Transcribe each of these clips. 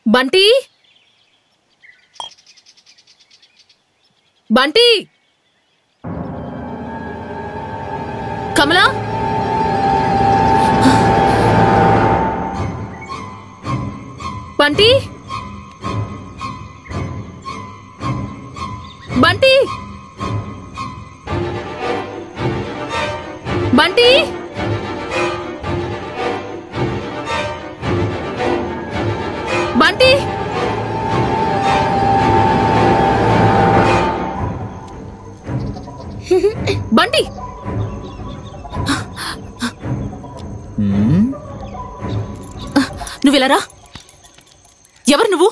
బంటి బంటి కమలా బంటి బంటి బంటి బంటి బంటి నువ్వెలారా? ఎవరు నువ్వు?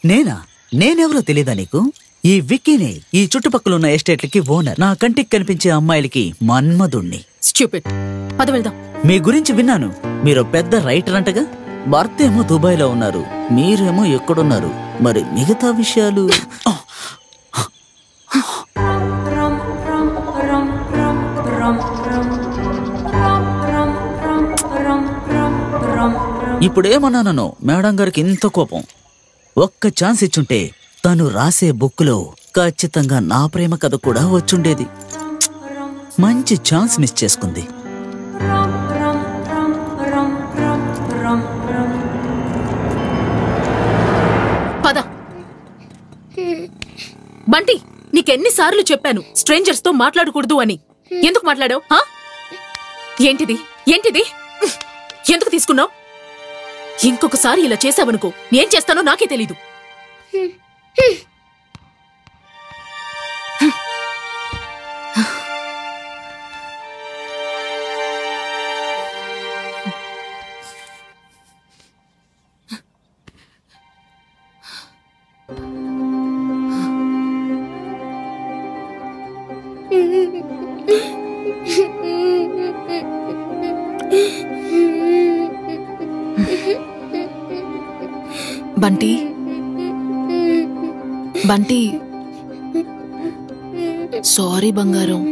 నేనా? నేనెవరో తెలీదా నీకు? ఈ విక్కీనే ఈ చుట్టుపక్కల ఉన్న ఎస్టేట్లకి ఓనర్. నా కంటికి కనిపించే అమ్మాయిలకి మన్మధుణ్ణి. స్టూపిడ్. పద వెళ్దాం. మీ గురించి విన్నాను. మీరు పెద్ద రైటర్ అంటగా. భర్త ఏమో దుబాయ్ లో ఉన్నారు, మీరేమో ఎక్కడున్నారు? మరి మిగతా విషయాలు ఇప్పుడేమన్నానో మేడం గారికి ఇంత కోపం. ఒక్క ఛాన్స్ ఇచ్చుంటే తను రాసే బుక్లో ఖచ్చితంగా నా ప్రేమ కథ కూడా వచ్చుండేది. మంచి ఛాన్స్ మిస్ చేసుకుంది. పద. బంటి, నీకెన్నిసార్లు చెప్పాను స్ట్రేంజర్స్ తో మాట్లాడకూడదు అని. ఎందుకు మాట్లాడావు? ఏంటిది ఏంటిది? ఎందుకు తీసుకున్నావు? ఇంకొకసారి ఇలా చేసావనుకో ఏం చేస్తానో నాకే తెలీదు. బంటి బంటి, సారీ బంగారం.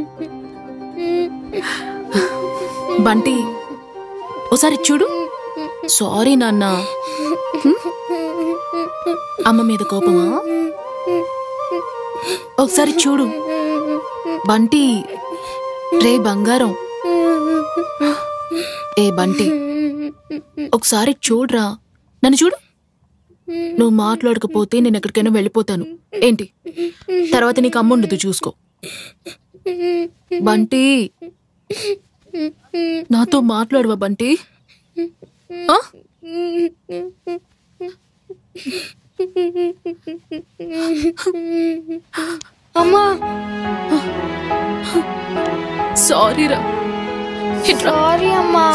బంటి, ఓసారి చూడు. సారీ నాన్న. అమ్మ మీద కోపమా? ఒకసారి చూడు బంటి. రే బంగారం. ఏ బంటి, ఒకసారి చూడరా. నన్ను చూడు. నువ్వు మాట్లాడకపోతే నేను ఎక్కడికైనా వెళ్ళిపోతాను. ఏంటి? తర్వాత నీకు అమ్మ ఉండదు, చూసుకో. బంటి, నాతో మాట్లాడవా బంటి? అమ్మా, సారీరా. సారీ అమ్మా.